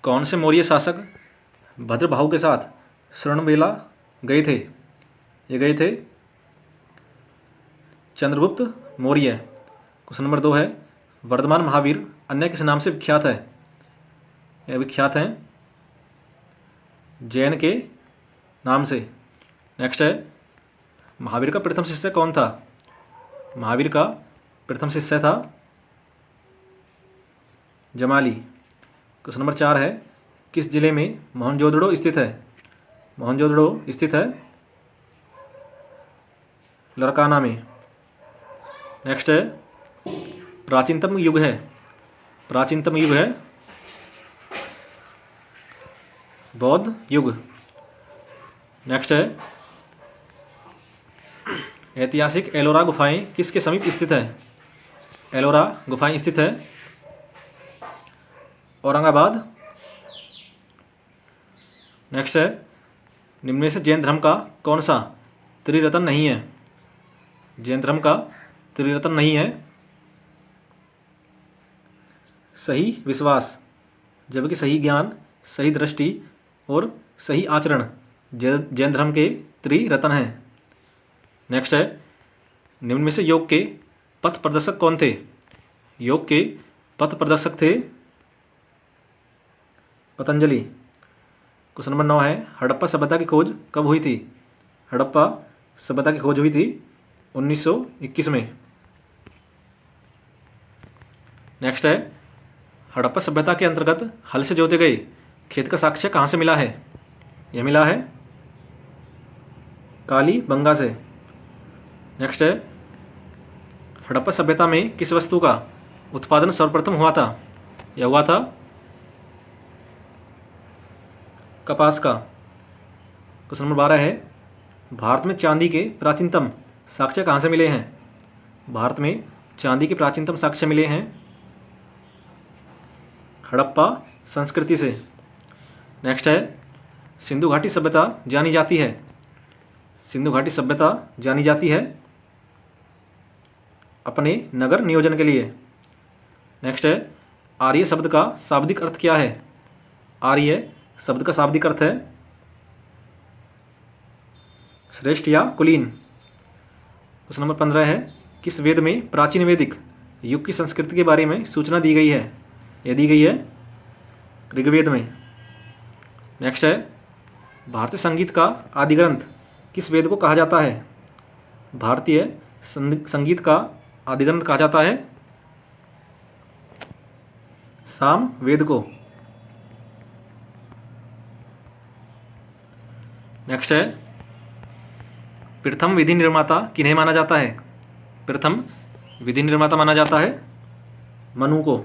कौन से मौर्य शासक भद्रभाहु के साथ श्रवणबेला गए थे? ये गए थे चंद्रगुप्त मौर्य। क्वेश्चन नंबर 2 है, वर्धमान महावीर अन्य किस नाम से विख्यात है? यह विख्यात हैं जैन के नाम से। नेक्स्ट है, महावीर का प्रथम शिष्य कौन था? महावीर का प्रथम शिष्य था जमाली। क्वेश्चन नंबर 4 है, किस जिले में मोहनजोदड़ो स्थित है? मोहनजोदड़ो स्थित है लड़काना में। नेक्स्ट है, प्राचीनतम युग है। प्राचीनतम युग है बौद्ध युग। नेक्स्ट है, ऐतिहासिक एलोरा गुफाएं किसके समीप स्थित है? एलोरा गुफाएं स्थित है औरंगाबाद। नेक्स्ट है, निम्न में से जैन धर्म का कौन सा त्रिरत्न नहीं है? जैन धर्म का त्रिरत्न नहीं है सही विश्वास, जबकि सही ज्ञान, सही दृष्टि और सही आचरण जैन धर्म के त्रिरत्न हैं। नेक्स्ट है, निम्न में से योग के पथ प्रदर्शक कौन थे? योग के पथ प्रदर्शक थे पतंजलि। क्वेश्चन नंबर 9 है, हड़प्पा सभ्यता की खोज कब हुई थी? हड़प्पा सभ्यता की खोज हुई थी 1921 में। नेक्स्ट है, हड़प्पा सभ्यता के अंतर्गत हल से जोते गए खेत का साक्ष्य कहाँ से मिला है? यह मिला है काली बंगा से। नेक्स्ट है, हड़प्पा सभ्यता में किस वस्तु का उत्पादन सर्वप्रथम हुआ था? यह हुआ था कपास का। क्वेश्चन नंबर 12 है, भारत में चांदी के प्राचीनतम साक्ष्य कहाँ से मिले हैं? भारत में चांदी के प्राचीनतम साक्ष्य मिले हैं हड़प्पा संस्कृति से। नेक्स्ट है, सिंधु घाटी सभ्यता जानी जाती है। सिंधु घाटी सभ्यता जानी जाती है अपने नगर नियोजन के लिए। नेक्स्ट है, आर्य शब्द का शाब्दिक अर्थ क्या है? आर्य शब्द का शाब्दिक अर्थ है श्रेष्ठ या कुलीन। क्वेश्चन नंबर 15 है, किस वेद में प्राचीन वैदिक युग की संस्कृति के बारे में सूचना दी गई है? यह दी गई है ऋग्वेद में। नेक्स्ट है, भारतीय संगीत का आदि ग्रंथ किस वेद को कहा जाता है? भारतीय संगीत का आदि ग्रंथ कहा जाता है साम वेद को। नेक्स्ट है, प्रथम विधि निर्माता किन्हें माना जाता है? प्रथम विधि निर्माता माना जाता है मनु को।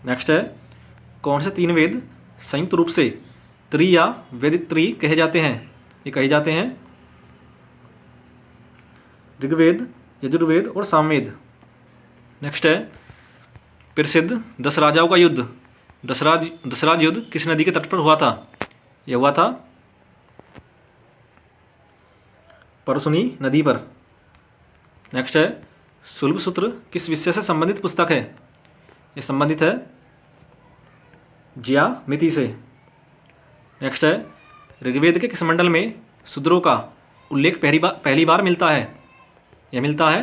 नेक्स्ट है, कौन से 3 वेद संयुक्त रूप से त्रि या वैदिक त्रि कहे जाते हैं? ये कहे जाते हैं ऋग्वेद, यजुर्वेद और सामवेद। नेक्स्ट है, प्रसिद्ध 10 राजाओं का युद्ध दशराज युद्ध किस नदी के तट पर हुआ था? यह हुआ था परसुनी नदी पर। नेक्स्ट है, शुल्ब सूत्र किस विषय से संबंधित पुस्तक है? यह संबंधित है ज्यामिति से। नेक्स्ट है, ऋग्वेद के किस मंडल में शूद्रों का उल्लेख पहली बार मिलता है? यह मिलता है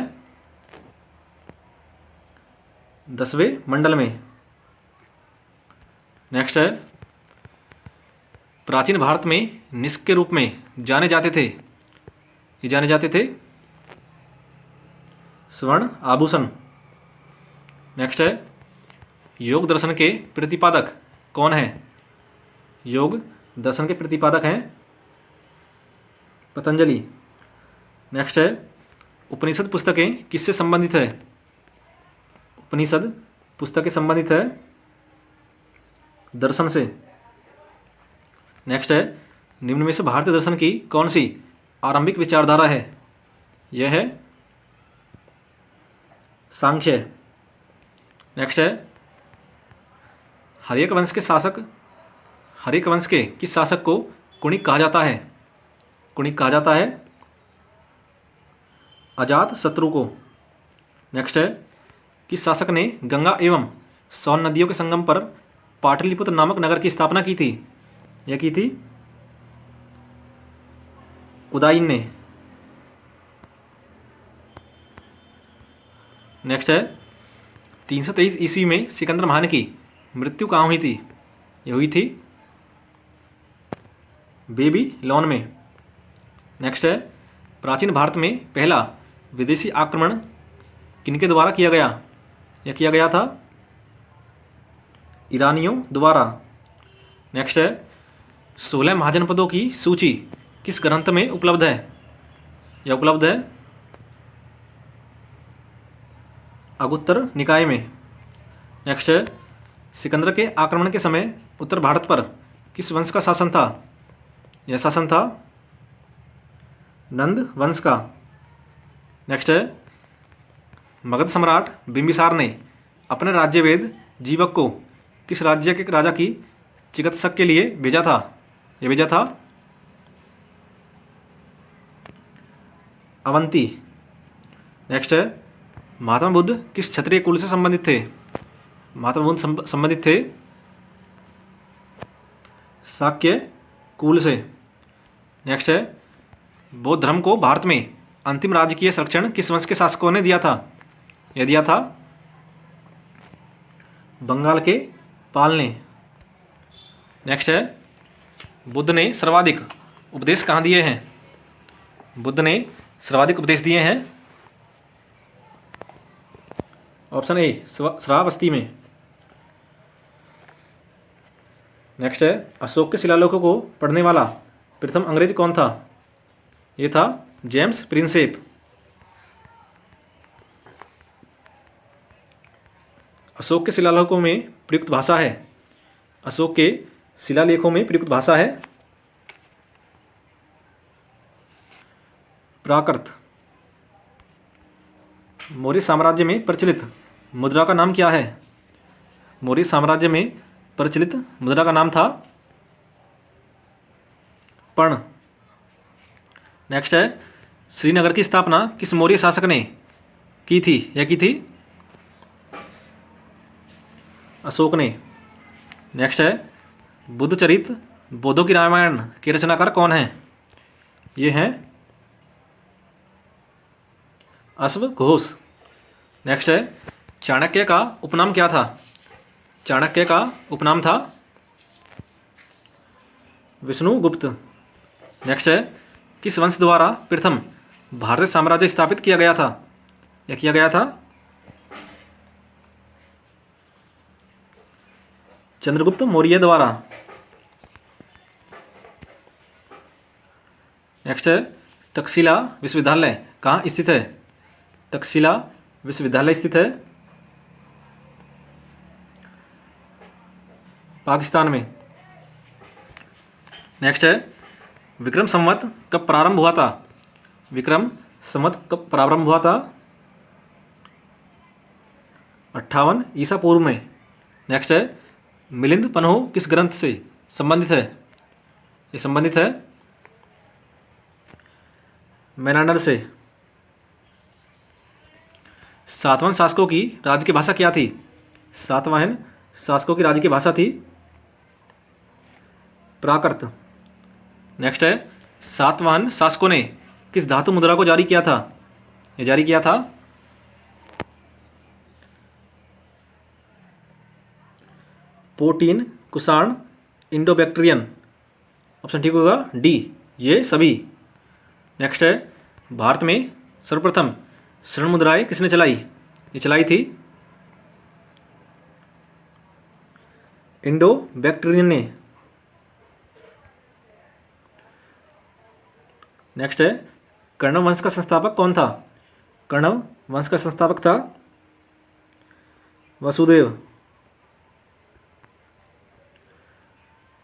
10वें मंडल में। नेक्स्ट है, प्राचीन भारत में निष्क के रूप में जाने जाते थे। ये जाने जाते थे स्वर्ण आभूषण। नेक्स्ट है, योग दर्शन के प्रतिपादक कौन है? योग दर्शन के प्रतिपादक हैं पतंजलि। नेक्स्ट है, उपनिषद पुस्तकें किससे संबंधित है? उपनिषद पुस्तकें संबंधित है दर्शन से। नेक्स्ट है, निम्न में से भारतीय दर्शन की कौन सी आरंभिक विचारधारा है? यह है सांख्य। नेक्स्ट है, हर्यक वंश के किस शासक को कुणिक कहा जाता है? कुणिक कहा जाता है अजात शत्रु को। नेक्स्ट है, किस शासक ने गंगा एवं सोन नदियों के संगम पर पाटलिपुत्र नामक नगर की स्थापना की थी? यह की थी उदाइन ने। नेक्स्ट है 323 ईस्वी में सिकंदर महान की मृत्यु कहाँ हुई थी? ये हुई थी बेबीलोन में। नेक्स्ट है प्राचीन भारत में पहला विदेशी आक्रमण किनके द्वारा किया गया? यह किया गया था ईरानियों द्वारा। नेक्स्ट है 16 महाजनपदों की सूची किस ग्रंथ में उपलब्ध है? यह उपलब्ध है अगुत्तर निकाय में। नेक्स्ट है सिकंदर के आक्रमण के समय उत्तर भारत पर किस वंश का शासन था? यह शासन था नंद वंश का। नेक्स्ट है मगध सम्राट बिंबिसार ने अपने राज्यवेद जीवक को किस राज्य के राजा की चिकित्सक के लिए भेजा था? यह भेजा था अवंती। नेक्स्ट है महात्मा बुद्ध किस क्षत्रिय कुल से संबंधित थे? महात्मा बुद्ध संबंधित थे शाक्य कुल से। नेक्स्ट है बौद्ध धर्म को भारत में अंतिम राजकीय संरक्षण किस वंश के शासकों ने दिया था? यह दिया था बंगाल के पाल ने। नेक्स्ट है बुद्ध ने सर्वाधिक उपदेश कहाँ दिए हैं? बुद्ध ने सर्वाधिक उपदेश दिए हैं ऑप्शन ए श्रावस्ती में। नेक्स्ट है अशोक के शिलालेखों को पढ़ने वाला प्रथम अंग्रेज कौन था? ये था जेम्स प्रिंसेप। अशोक के शिलालेखों में प्रयुक्त भाषा है, अशोक के शिलालेखों में प्रयुक्त भाषा है प्राकृत। मौर्य साम्राज्य में प्रचलित मुद्रा का नाम क्या है? मौर्य साम्राज्य में प्रचलित मुद्रा का नाम था पर्ण। नेक्स्ट है श्रीनगर की स्थापना किस मौर्य शासक ने की थी? यह की थी अशोक ने। नेक्स्ट है बुद्ध चरित बौद्धों की रामायण के रचनाकार कौन है? ये हैं अश्व घोष। नेक्स्ट है चाणक्य का उपनाम क्या था? चाणक्य का उपनाम था विष्णुगुप्त। नेक्स्ट है किस वंश द्वारा प्रथम भारतीय साम्राज्य स्थापित किया गया था? यह किया गया था चंद्रगुप्त मौर्य द्वारा। नेक्स्ट है तक्षशिला विश्वविद्यालय कहाँ स्थित है? तक्षशिला विश्वविद्यालय स्थित है पाकिस्तान में। नेक्स्ट है विक्रम संवत कब प्रारंभ हुआ था? विक्रम संवत कब प्रारंभ हुआ था? 58 ईसा पूर्व में। नेक्स्ट है मिलिंद पन्हो किस ग्रंथ से संबंधित है? ये संबंधित है मेनांडर से। सातवाहन शासकों की राज्य की भाषा क्या थी? सातवाहन शासकों की राज्य की भाषा थी प्राकृत। नेक्स्ट है सातवाहन शासकों ने किस धातु मुद्रा को जारी किया था? ये जारी किया था protein, Kushan, Indo Bactrian. Option ठीक होगा डी, ये सभी। नेक्स्ट है भारत में सर्वप्रथम स्वर्ण मुद्राएं किसने चलाई? ये चलाई थी इंडो बैक्ट्रियन ने। नेक्स्ट है कण्व वंश का संस्थापक कौन था? कण्व वंश का संस्थापक था वसुदेव।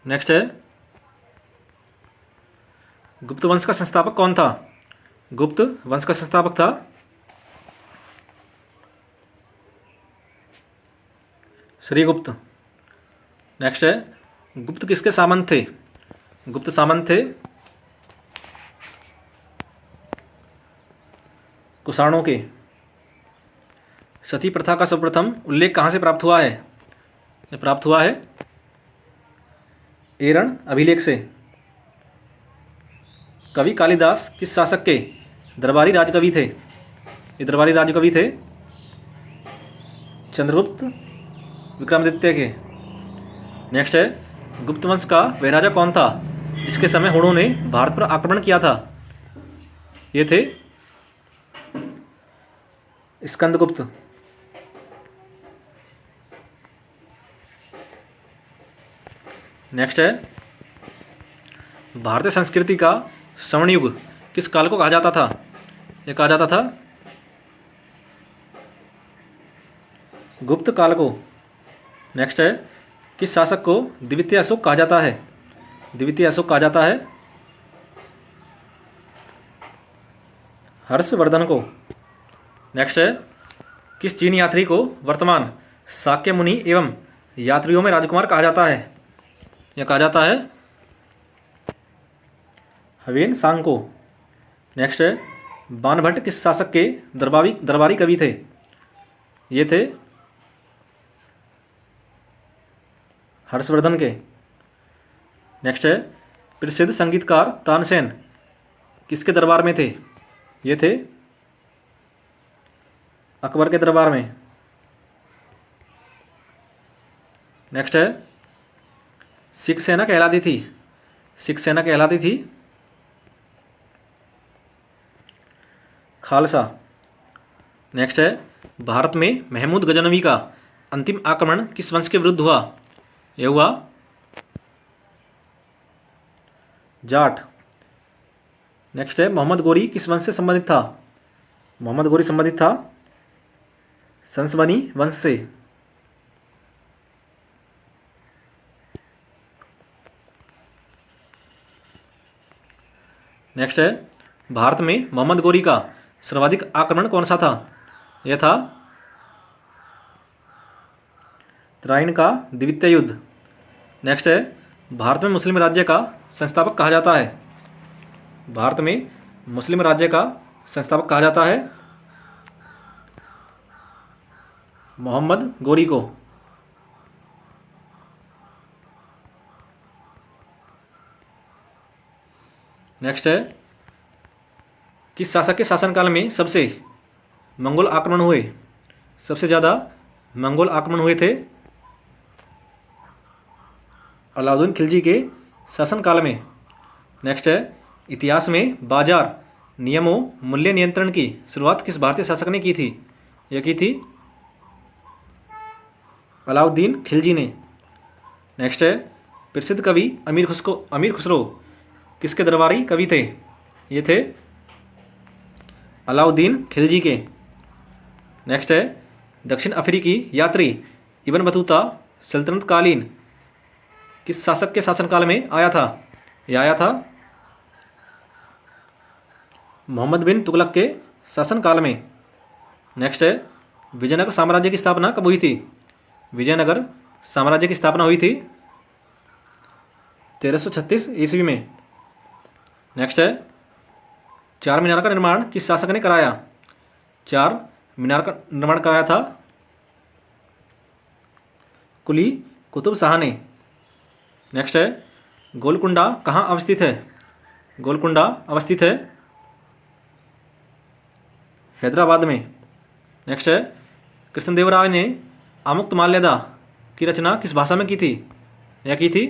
नेक्स्ट है गुप्त वंश का संस्थापक कौन था? गुप्त वंश का संस्थापक था श्रीगुप्त। नेक्स्ट है गुप्त किसके सामंत थे? गुप्त सामंत थे कुषाणों के। सती प्रथा का सर्वप्रथम उल्लेख कहाँ से प्राप्त हुआ है? यह प्राप्त हुआ है एरण अभिलेख से। कवि कालिदास किस शासक के दरबारी राजकवि थे? ये दरबारी राजकवि थे चंद्रगुप्त विक्रमादित्य के। नेक्स्ट है, गुप्त वंश का वह राजा कौन था जिसके समय हुणों ने भारत पर आक्रमण किया था? ये थे स्कंदगुप्त। नेक्स्ट है, भारतीय संस्कृति का स्वर्ण युग किस काल को कहा जाता था? ये कहा जाता था गुप्त काल को। नेक्स्ट है, किस शासक को द्वितीय अशोक कहा जाता है? द्वितीय अशोक कहा जाता है हर्षवर्धन को। नेक्स्ट है, किस चीन यात्री को वर्तमान शाक्य मुनि एवं यात्रियों में राजकुमार कहा जाता है? यह कहा जाता है हवेन सांग को। नेक्स्ट है, बाणभट्ट किस शासक के दरबारी कवि थे? ये थे हर्षवर्धन के। नेक्स्ट है, प्रसिद्ध संगीतकार तानसेन किसके दरबार में थे? ये थे अकबर के दरबार में। नेक्स्ट है, सिख सेना कहलाती थी। सिख सेना कहलाती थी खालसा। नेक्स्ट है, भारत में महमूद गजनवी का अंतिम आक्रमण किस वंश के विरुद्ध हुआ? यह हुआ जाट। नेक्स्ट है, मोहम्मद गोरी किस वंश से संबंधित था? मोहम्मद गोरी संबंधित था संसबनी वंश से। नेक्स्ट है, भारत में मोहम्मद गोरी का सर्वाधिक आक्रमण कौन सा था? यह था तराइन का द्वितीय युद्ध। नेक्स्ट है, भारत में मुस्लिम राज्य का संस्थापक कहा जाता है? भारत में मुस्लिम राज्य का संस्थापक कहा जाता है मोहम्मद गोरी को। नेक्स्ट है, किस शासक के शासनकाल में सबसे मंगोल आक्रमण हुए? सबसे ज़्यादा मंगोल आक्रमण हुए थे अलाउद्दीन खिलजी के शासनकाल में। नेक्स्ट है, इतिहास में बाजार नियमों मूल्य नियंत्रण की शुरुआत किस भारतीय शासक ने की थी? यह की थी अलाउद्दीन खिलजी ने। नेक्स्ट है, प्रसिद्ध कवि अमीर खुसरो किसके दरबारी कवि थे? ये थे अलाउद्दीन खिलजी के। नेक्स्ट है, दक्षिण अफ्रीकी यात्री इब्न बतूता सल्तनत कालीन किस शासक के शासनकाल में आया था? यह आया था मोहम्मद बिन तुगलक के शासनकाल में। नेक्स्ट है, विजयनगर साम्राज्य की स्थापना कब हुई थी? विजयनगर साम्राज्य की स्थापना हुई थी 1336 ईस्वी में। नेक्स्ट है, चार मीनार का निर्माण किस शासक ने कराया? चार मीनार का निर्माण कराया था कुली कुतुब शाह ने। नेक्स्ट है, गोलकुंडा कहाँ अवस्थित है? गोलकुंडा अवस्थित है हैदराबाद में। नेक्स्ट है, कृष्णदेवराय ने आमुक्तमाल्यदा की रचना किस भाषा में की थी? यह की थी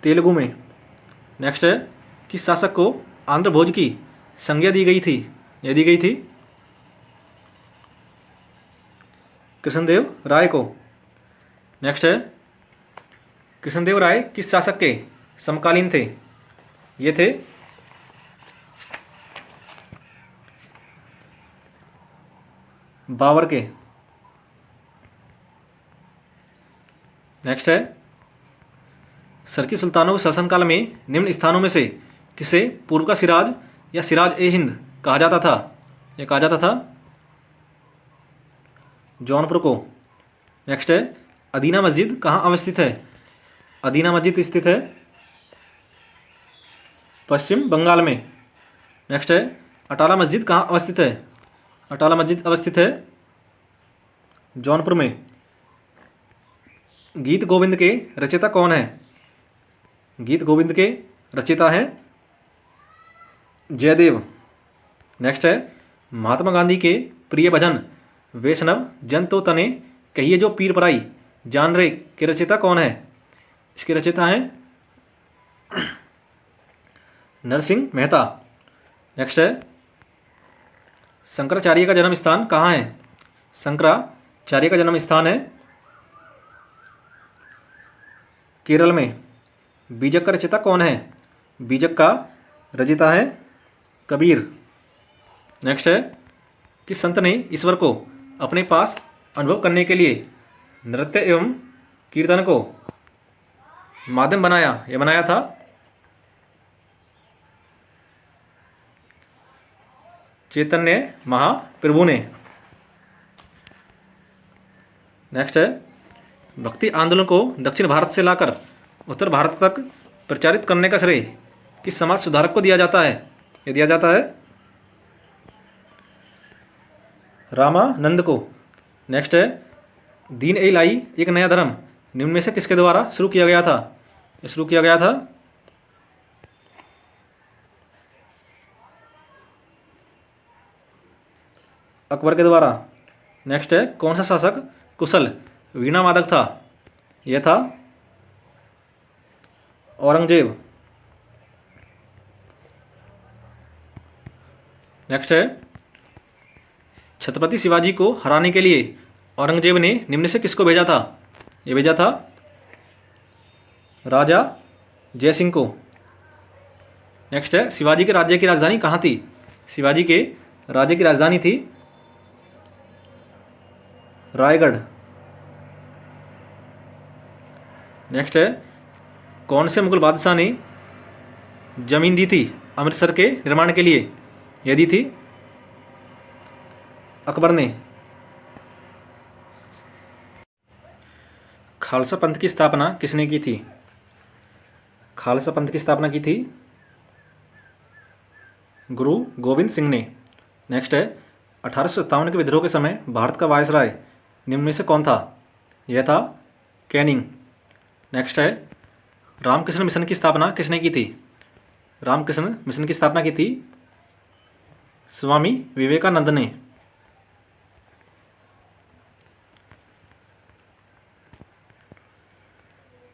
तेलुगु में। नेक्स्ट है, किस शासक को आंध्र भोज की संज्ञा दी गई थी? यह दी गई थी कृष्णदेव राय को। नेक्स्ट है, कृष्णदेव राय किस शासक के समकालीन थे? ये थे बाबर के। नेक्स्ट है, सरकी सुल्तानों के शासनकाल में निम्न स्थानों में से किसे पूर्व का सिराज या सिराज ए हिंद कहा जाता था? यह कहा जाता था जौनपुर को। नेक्स्ट है, अदीना मस्जिद कहाँ अवस्थित है? अदीना मस्जिद स्थित है पश्चिम बंगाल में। नेक्स्ट है, अटाला मस्जिद कहाँ अवस्थित है? अटाला मस्जिद अवस्थित है जौनपुर में। गीत गोविंद के रचयिता कौन है? गीत गोविंद के रचयिता हैं जयदेव। नेक्स्ट है महात्मा गांधी के प्रिय भजन वैष्णव जन तो तने कहिए जो पीर पराई जान रे के रचयिता कौन है? इसके रचयिता हैं नरसिंह मेहता। नेक्स्ट है शंकराचार्य का जन्म स्थान कहाँ है? शंकराचार्य का जन्म स्थान है केरल में। बीजक का रचयिता कौन है? बीजक का रचयिता है कबीर। नेक्स्ट है कि संत ने ईश्वर को अपने पास अनुभव करने के लिए नृत्य एवं कीर्तन को माध्यम बनाया। यह बनाया था चैतन्य महाप्रभु ने। नेक्स्ट है भक्ति आंदोलन को दक्षिण भारत से लाकर उत्तर भारत तक प्रचारित करने का श्रेय किस समाज सुधारक को दिया जाता है? ये दिया जाता है रामानंद को। नेक्स्ट है दीन ए लाई एक नया धर्म निम्न में से किसके द्वारा शुरू किया गया था? ये शुरू किया गया था अकबर के द्वारा। नेक्स्ट है कौन सा शासक कुशल वीणा वादक था? यह था औरंगजेब। नेक्स्ट है छत्रपति शिवाजी को हराने के लिए औरंगजेब ने निम्न से किसको भेजा था? यह भेजा था राजा जयसिंह को। नेक्स्ट है शिवाजी के राज्य की राजधानी कहाँ थी? शिवाजी के राज्य की राजधानी थी रायगढ़। नेक्स्ट है कौन से मुगल बादशाह ने जमीन दी थी अमृतसर के निर्माण के लिए? यह दी थी अकबर ने। खालसा पंथ की स्थापना किसने की थी? खालसा पंथ की स्थापना की थी गुरु गोविंद सिंह ने। नेक्स्ट है 1857 के विद्रोह के समय भारत का वायसराय निम्न में से कौन था? यह था कैनिंग। नेक्स्ट है रामकृष्ण मिशन की स्थापना किसने की थी? रामकृष्ण मिशन की स्थापना की थी स्वामी विवेकानंद ने।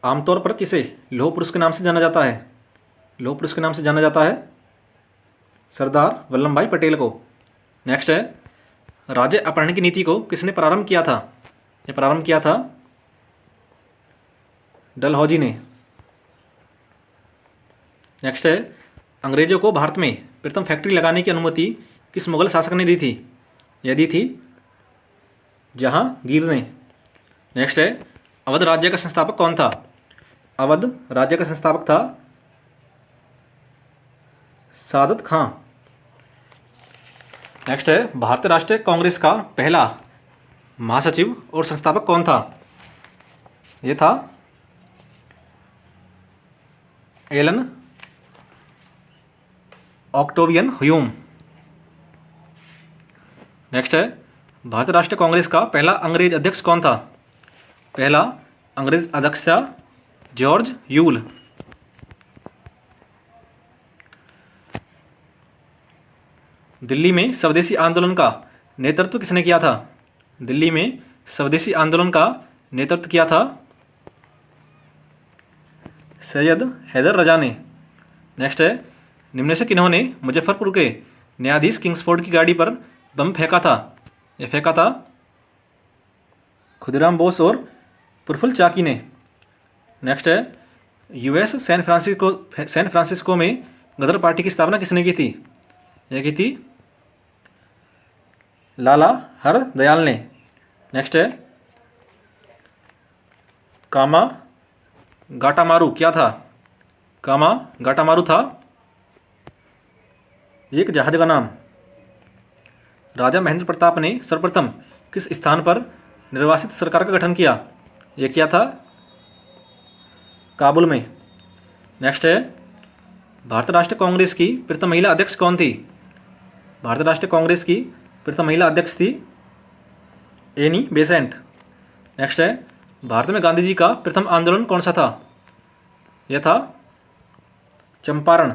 आमतौर पर किसे लौह पुरुष के नाम से जाना जाता है? लौह पुरुष के नाम से जाना जाता है सरदार वल्लभ भाई पटेल को। नेक्स्ट है राज्य अपहरण की नीति को किसने प्रारंभ किया था? यह प्रारंभ किया था डलहौजी ने। नेक्स्ट है अंग्रेजों को भारत में प्रथम फैक्ट्री लगाने की अनुमति किस मुगल शासक ने दी थी? यह दी थी जहांगीर ने। नेक्स्ट है अवध राज्य का संस्थापक कौन था? अवध राज्य का संस्थापक था सादत खां। नेक्स्ट है भारतीय राष्ट्रीय कांग्रेस का पहला महासचिव और संस्थापक कौन था? यह था एलन ऑक्टोवियन ह्यूम। नेक्स्ट है भारतीय राष्ट्रीय कांग्रेस का पहला अंग्रेज अध्यक्ष कौन था? पहला अंग्रेज अध्यक्ष था जॉर्ज यूल। दिल्ली में स्वदेशी आंदोलन का नेतृत्व किसने किया था? दिल्ली में स्वदेशी आंदोलन का नेतृत्व किया था सैयद हैदर रजा ने। नेक्स्ट है निम्न से किन्होंने मुजफ्फरपुर के न्यायाधीश किंग्सफोर्ड की गाड़ी पर बम फेंका था? यह फेंका था खुदीराम बोस और प्रफुल्ल चाकी ने। नेक्स्ट है यूएस सैन फ्रांसिस्को में गदर पार्टी की स्थापना किसने की थी? यह की थी लाला हरदयाल ने। नेक्स्ट है कामा गाटामारू क्या था? कामा गाटामारू था एक जहाज का नाम। राजा महेंद्र प्रताप ने सर्वप्रथम किस स्थान पर निर्वासित सरकार का गठन किया? यह किया था काबुल में। नेक्स्ट है भारतीय राष्ट्रीय कांग्रेस की प्रथम महिला अध्यक्ष कौन थी? भारतीय राष्ट्रीय कांग्रेस की प्रथम महिला अध्यक्ष थी एनी बेसेंट। नेक्स्ट है भारत में गांधी जी का प्रथम आंदोलन कौन सा था? यह था चंपारण।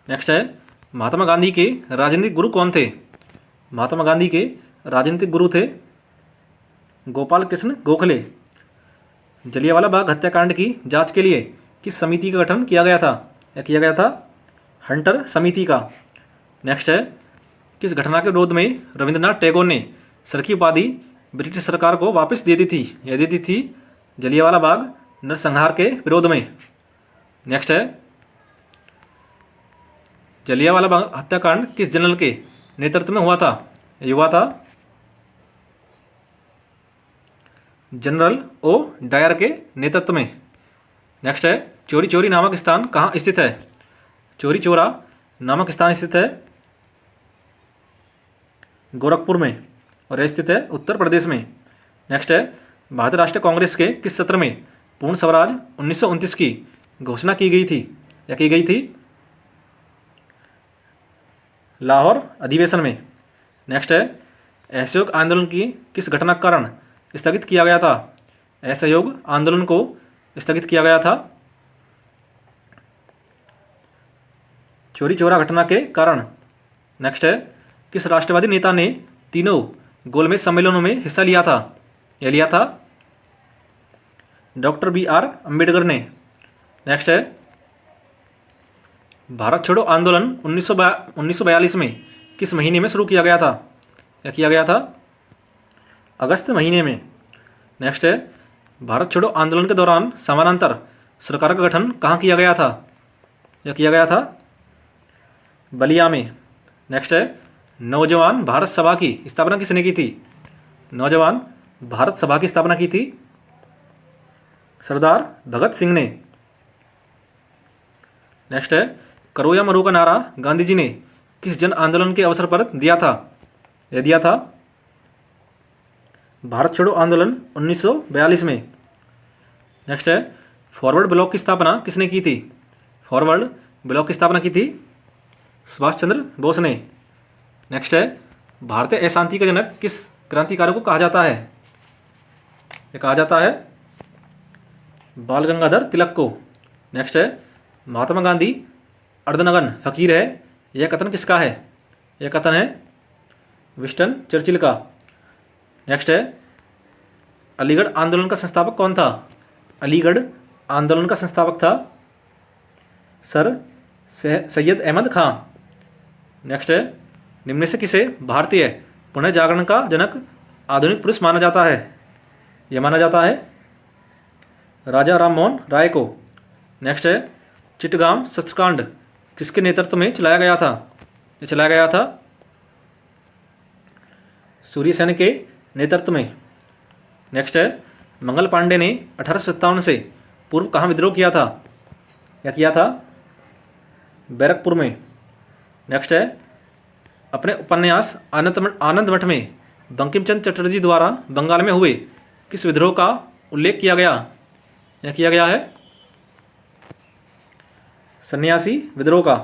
नेक्स्ट है, महात्मा गांधी के राजनीतिक गुरु कौन थे? महात्मा गांधी के राजनीतिक गुरु थे गोपाल कृष्ण गोखले। जलियांवाला बाग हत्याकांड की जांच के लिए किस समिति का गठन किया गया था? यह किया गया था हंटर समिति का। नेक्स्ट है, किस घटना के विरोध में रविंद्रनाथ टैगोर ने सर की उपाधि ब्रिटिश सरकार को वापस दे दी थी? यह दी थी जलियांवाला बाग नरसंहार के विरोध में। नेक्स्ट है, जलियांवाला बाग हत्याकांड किस जनरल के नेतृत्व में हुआ था? यह हुआ था जनरल ओ डायर के नेतृत्व में। नेक्स्ट है, चोरी चोरी नामक स्थान कहाँ स्थित है? चोरी चोरा नामक स्थान स्थित है गोरखपुर में और यह स्थित है उत्तर प्रदेश में। नेक्स्ट है, भारतीय राष्ट्रीय कांग्रेस के किस सत्र में पूर्ण स्वराज 1929 की घोषणा की गई थी? या की गई थी लाहौर अधिवेशन में। नेक्स्ट है, असहयोग आंदोलन की किस घटना के कारण स्थगित किया गया था? असहयोग आंदोलन को स्थगित किया गया था चोरी चोरा घटना के कारण। नेक्स्ट है, किस राष्ट्रवादी नेता ने तीनों गोलमेज सम्मेलनों में हिस्सा लिया था? यह लिया था डॉक्टर BR अम्बेडकर ने। नेक्स्ट है, भारत छोड़ो आंदोलन 1942 में किस महीने में शुरू किया गया था? यह किया गया था अगस्त महीने में। नेक्स्ट है, भारत छोड़ो आंदोलन के दौरान समानांतर सरकार का गठन कहाँ किया गया था? यह किया गया था बलिया में। नेक्स्ट है, नौजवान भारत सभा की स्थापना किसने की थी? नौजवान भारत सभा की स्थापना की थी सरदार भगत सिंह ने। नेक्स्ट है, करो या मरो का नारा गांधी जी ने किस जन आंदोलन के अवसर पर दिया था? यह दिया था भारत छोड़ो आंदोलन 1942 में। नेक्स्ट है, फॉरवर्ड ब्लॉक की स्थापना किसने की थी? फॉरवर्ड ब्लॉक की स्थापना की थी सुभाष चंद्र बोस ने। नेक्स्ट है, भारतीय अशांति का जनक किस क्रांतिकारी को कहा जाता है? यह कहा जाता है बाल गंगाधर तिलक को। नेक्स्ट है, महात्मा गांधी अर्धनग्न फकीर है, यह कथन किसका है? यह कथन है विंस्टन चर्चिल का। नेक्स्ट है, अलीगढ़ आंदोलन का संस्थापक कौन था? अलीगढ़ आंदोलन का संस्थापक था सर सैयद अहमद खां। नेक्स्ट है, निम्न में से किसे भारतीय पुनः जागरण का जनक आधुनिक पुरुष माना जाता है? यह माना जाता है राजा राम मोहन राय को। नेक्स्ट है, चिटगांव शस्त्रकांड किसके नेतृत्व में चलाया गया था? यह चलाया गया था सूर्य सेन के नेतृत्व में। नेक्स्ट है, मंगल पांडे ने 1857 से पूर्व कहाँ विद्रोह किया था? यह किया था बैरकपुर में। नेक्स्ट है, अपने उपन्यास आनंद मठ में बंकिम चंद्र चटर्जी द्वारा बंगाल में हुए किस विद्रोह का उल्लेख किया गया? यह किया गया है सन्यासी विद्रोह का।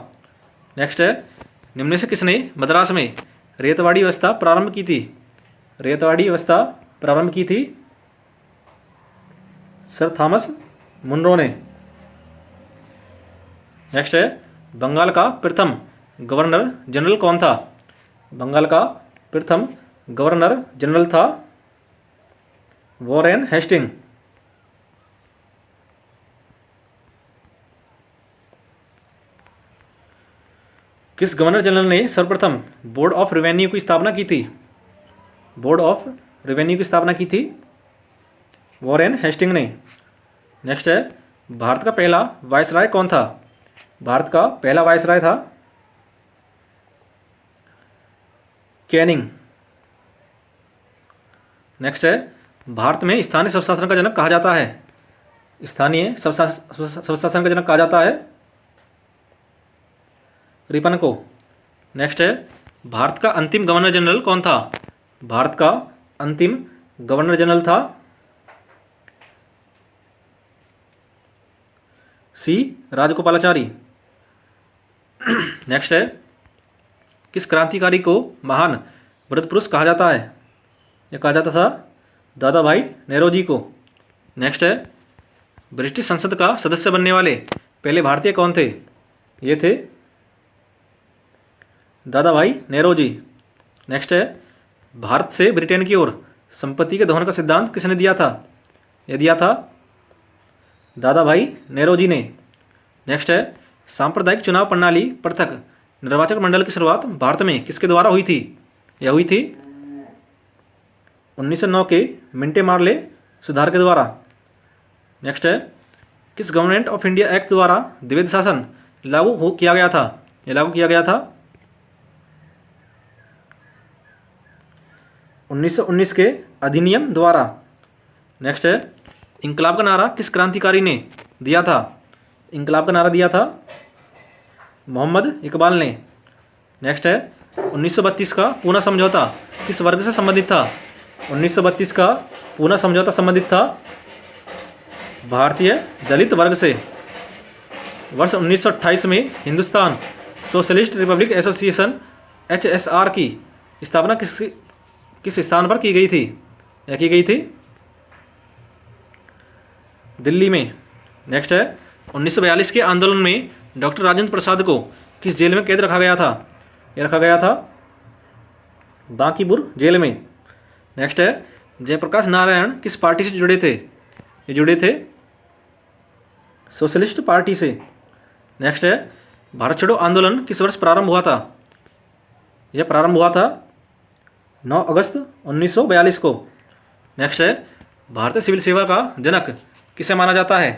नेक्स्ट है, निम्न में से किसने मद्रास में रेतवाड़ी व्यवस्था प्रारंभ की थी? रेतवाड़ी व्यवस्था प्रारंभ की थी सर थॉमस मुनरो ने। नेक्स्ट है, बंगाल का प्रथम गवर्नर जनरल कौन था? बंगाल का प्रथम गवर्नर जनरल था वॉरेन हेस्टिंग। किस गवर्नर जनरल ने सर्वप्रथम बोर्ड ऑफ रेवेन्यू की स्थापना की थी? बोर्ड ऑफ रेवेन्यू की स्थापना की थी वॉरेन हेस्टिंग ने। नेक्स्ट है, भारत का पहला वायसराय कौन था? भारत का पहला वायसराय था कैनिंग। नेक्स्ट है, भारत में स्थानीय स्वशासन का जनक कहा जाता है? स्थानीय स्वशासन का जनक कहा जाता है रिपन को। नेक्स्ट है, भारत का अंतिम गवर्नर जनरल कौन था? भारत का अंतिम गवर्नर जनरल था सी राजगोपालाचारी। नेक्स्ट है, किस क्रांतिकारी को महान व्रत पुरुष कहा जाता है? यह कहा जाता था दादा भाई नेहरू जी को। नेक्स्ट है ब्रिटिश संसद का सदस्य बनने वाले पहले भारतीय कौन थे? ये थे दादा भाई नेरोजी। नेक्स्ट है भारत से ब्रिटेन की ओर संपत्ति के दोहन का सिद्धांत किसने दिया था? ये दिया था दादा भाई नेरोजी ने। नेक्स्ट है सांप्रदायिक चुनाव प्रणाली पृथक निर्वाचक मंडल की शुरुआत भारत में किसके द्वारा हुई थी? यह हुई थी 1909 के मिंटे मार्ले सुधार के द्वारा। नेक्स्ट है किस गवर्नमेंट ऑफ इंडिया एक्ट द्वारा द्विवेद शासन लागू किया गया था? यह लागू किया गया था 1919 के अधिनियम द्वारा। नेक्स्ट है इंकलाब का नारा किस क्रांतिकारी ने दिया था? इंकलाब का नारा दिया था मोहम्मद इकबाल ने। नेक्स्ट है 1932 का पूना समझौता किस वर्ग से संबंधित था? 1932 का पूना समझौता संबंधित था भारतीय दलित वर्ग से। वर्ष 1928 में Hindustan socialist Republic association HSR की स्थापना किस स्थान पर की गई थी? यह की गई थी दिल्ली में। नेक्स्ट है 1942 के आंदोलन में डॉक्टर राजेंद्र प्रसाद को किस जेल में कैद रखा गया था? यह रखा गया था बांकीपुर जेल में। नेक्स्ट है जयप्रकाश नारायण किस पार्टी से जुड़े थे? ये जुड़े थे सोशलिस्ट पार्टी से। नेक्स्ट है भारत छोड़ो आंदोलन किस वर्ष प्रारंभ हुआ था? यह प्रारंभ हुआ था 9 अगस्त 1942 को। नेक्स्ट है भारतीय सिविल सेवा का जनक किसे माना जाता है?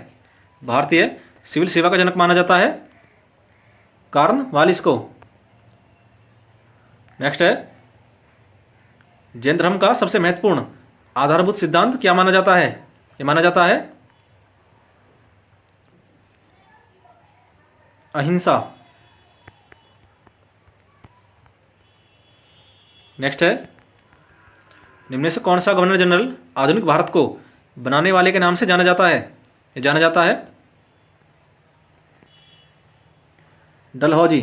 भारतीय सिविल सेवा का जनक माना जाता है कॉर्नवालिस को। नेक्स्ट है जैन धर्म का सबसे महत्वपूर्ण आधारभूत सिद्धांत क्या माना जाता है? ये माना जाता है अहिंसा। नेक्स्ट है निम्न में से कौन सा गवर्नर जनरल आधुनिक भारत को बनाने वाले के नाम से जाना जाता है? ये जाना जाता है डलहौजी।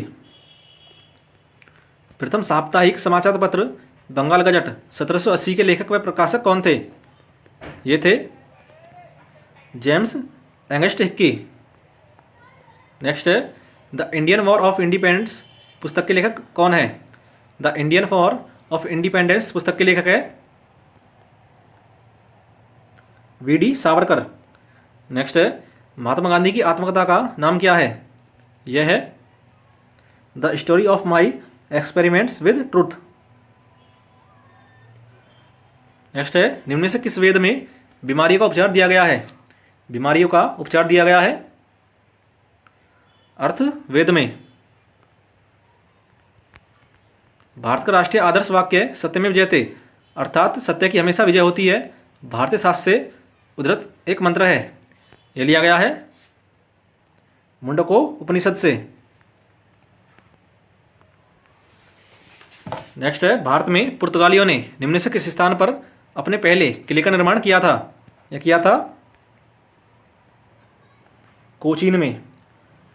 प्रथम साप्ताहिक समाचार पत्र बंगाल गजट 1780 के लेखक व प्रकाशक कौन थे? ये थे जेम्स एंगस्ट हिक्की। नेक्स्ट है the Indian war of independence पुस्तक के लेखक कौन है? The Indian war of independence पुस्तक के लेखक है VD सावरकर। नेक्स्ट है महात्मा गांधी की आत्मकथा का नाम क्या है? यह है the story of my experiments with truth. Next है निम्न में से किस वेद में बीमारियों का उपचार दिया गया है? बीमारियों का उपचार दिया गया है अर्थवेद में। भारत का राष्ट्रीय आदर्श वाक्य सत्यमेव जयते अर्थात सत्य की हमेशा विजय होती है भारतीय शास्त्र से उद्धृत एक मंत्र है। यह लिया गया है मुंडको उपनिषद से। नेक्स्ट है भारत में पुर्तगालियों ने निम्न से किस स्थान पर अपने पहले किले का निर्माण किया था? यह किया था कोचीन में।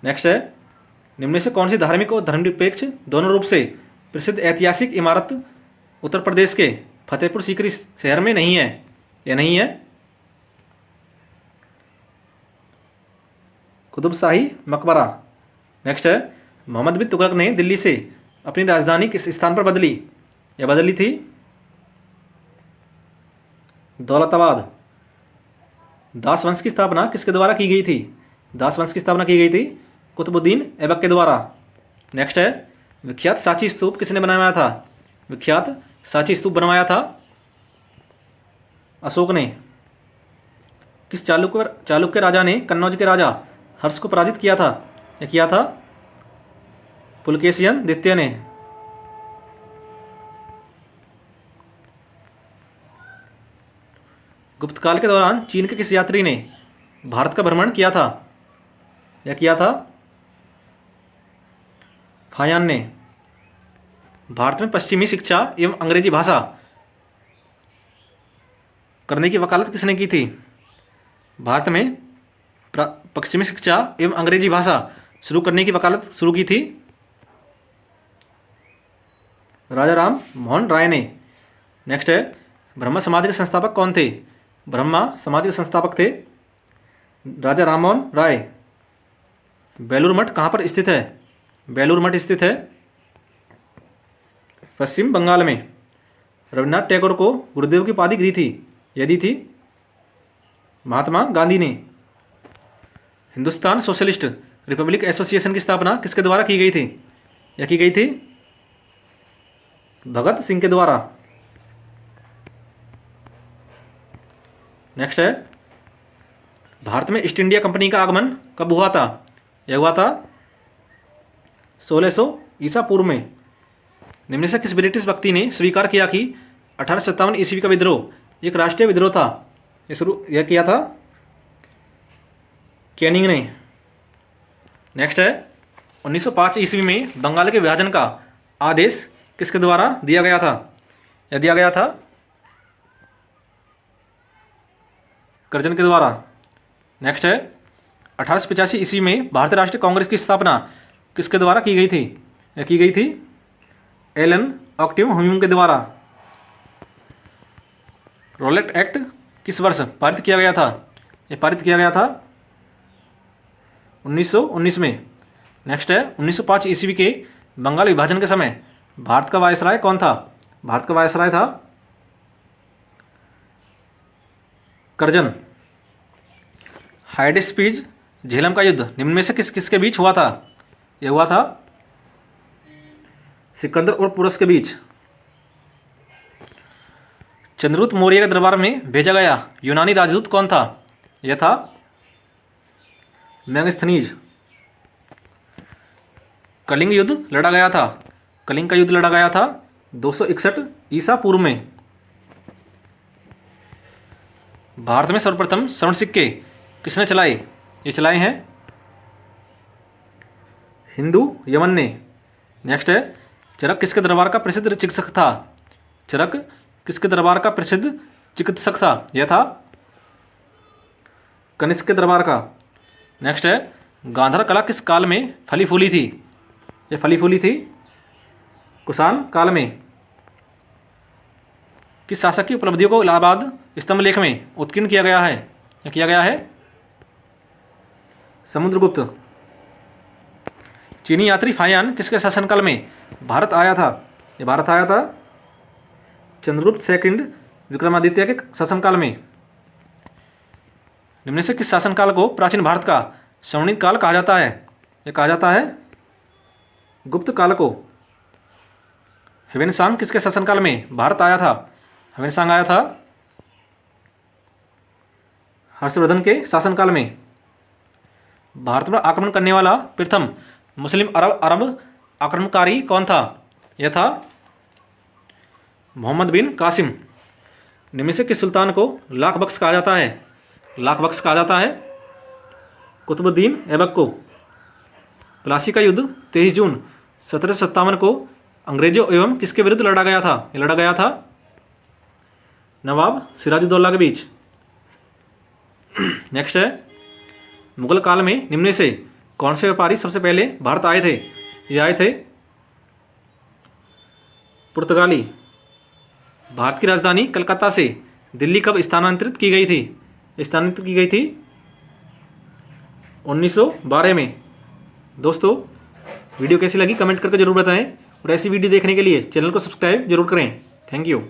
नेक्स्ट है निम्न से कौन सी धार्मिक और धर्मनिरपेक्ष दोनों रूप से प्रसिद्ध ऐतिहासिक इमारत उत्तर प्रदेश के फतेहपुर सीकरी शहर में नहीं है? यह नहीं है कुतुब शाही मकबरा। नेक्स्ट है मोहम्मद बिन तुगलक ने दिल्ली से अपनी राजधानी किस स्थान पर बदली? यह बदली थी दौलताबाद। दास वंश की स्थापना किसके द्वारा की गई थी? दास वंश की स्थापना की गई थी कुतुबुद्दीन ऐबक के द्वारा। नेक्स्ट है विख्यात सांची स्तूप किसने बनवाया था? विख्यात सांची स्तूप बनवाया था अशोक ने। किस चालुक्य राजा ने कन्नौज के राजा हर्ष को पराजित किया था? यह किया था पुलकेशियन द्वितीय ने। गुप्त काल के दौरान चीन के किस यात्री ने भारत का भ्रमण किया था? यह किया था फायान ने। भारत में पश्चिमी शिक्षा एवं अंग्रेजी भाषा करने की वकालत किसने की थी? भारत में पश्चिमी शिक्षा एवं अंग्रेजी भाषा शुरू करने की वकालत शुरू की थी राजा राम मोहन राय ने। नेक्स्ट है ब्रह्म समाज के संस्थापक कौन थे? ब्रह्मा समाज के संस्थापक थे। राजा राममोहन राय। बेलूर मठ कहाँ पर स्थित है? बेलूर मठ स्थित है पश्चिम बंगाल में। रविन्द्रनाथ टैगोर को गुरुदेव की उपाधि दी थी, यदि थी महात्मा गांधी ने। हिंदुस्तान सोशलिस्ट रिपब्लिक एसोसिएशन की स्थापना किसके द्वारा की गई थी? यह की गई थी भगत सिंह के द्वारा। नेक्स्ट है, भारत में ईस्ट इंडिया कंपनी का आगमन कब हुआ था? यह हुआ था 1600 ईसा पूर्व में। निम्न से किस ब्रिटिश व्यक्ति ने स्वीकार किया कि 1857 ईस्वी का विद्रोह एक राष्ट्रीय विद्रोह था? यह किया था कैनिंग ने। नेक्स्ट है, 1905 ईस्वी में बंगाल के विभाजन का आदेश किसके द्वारा दिया गया था? यह दिया गया था कर्जन के द्वारा। नेक्स्ट है, 1885 ईस्वी में भारतीय राष्ट्रीय कांग्रेस की स्थापना किसके द्वारा की गई थी? यह की गई थी एलन ऑक्टिव ह्यूम के द्वारा। रोलेट एक्ट किस वर्ष पारित किया गया था? यह पारित किया गया था 1919 में। नेक्स्ट है, 1905 ईस्वी के बंगाल विभाजन के समय भारत का वायसराय कौन था? भारत का वायसराय था कर्जन। हाइडेस्पीज झेलम का युद्ध निम्न में से किसके बीच हुआ था? यह हुआ था सिकंदर और पुरस के बीच। चंद्रगुप्त मौर्य के दरबार में भेजा गया यूनानी राजदूत कौन था? यह था मेगास्थनीज। कलिंग युद्ध लड़ा गया था। कलिंग का युद्ध लड़ा गया था 261 ईसा पूर्व में। भारत में सर्वप्रथम स्वर्ण सिक्के किसने चलाए? ये चलाए हैं हिंदू यमन ने। नेक्स्ट है, चरक किसके दरबार का प्रसिद्ध चिकित्सक था? चरक किसके दरबार का प्रसिद्ध चिकित्सक था? यह था कनिष्क के दरबार का। नेक्स्ट है, गांधार कला किस काल में फली फूली थी? यह फली फूली थी कुषाण काल में। किस शासक की उपलब्धियों को इलाहाबाद स्तंभ लेख में उत्कीर्ण किया गया है? यह किया गया है समुद्रगुप्त। चीनी यात्री फायान किसके शासनकाल में भारत आया था? यह भारत आया था चंद्रगुप्त सेकंड विक्रमादित्य के शासनकाल में। निम्न से किस शासनकाल को प्राचीन भारत का स्वर्णिम काल कहा जाता है? यह कहा जाता है गुप्त काल को। ह्वेनसांग किसके शासनकाल में भारत आया था? ह्वेनसांग आया था हर्षवर्धन के शासनकाल में। भारत पर आक्रमण करने वाला प्रथम मुस्लिम अरब आक्रमणकारी कौन था? यह था मोहम्मद बिन कासिम। निम्न से किस सुल्तान को लाख बख्श कहा जाता है? लाख बख्श कहा जाता है कुतुबुद्दीन ऐबक को। प्लासी का युद्ध 23 जून 1757 को अंग्रेजों एवं किसके विरुद्ध लड़ा गया था? यह लड़ा गया था नवाब सिराजुद्दौला के बीच। नेक्स्ट है, मुगल काल में निम्न से कौन से व्यापारी सबसे पहले भारत आए थे? ये आए थे पुर्तगाली। भारत की राजधानी कलकत्ता से दिल्ली कब स्थानांतरित की गई थी? स्थानांतरित की गई थी 1912 में। दोस्तों, वीडियो कैसी लगी कमेंट करके जरूर बताएं और ऐसी वीडियो देखने के लिए चैनल को सब्सक्राइब जरूर करें। Thank you.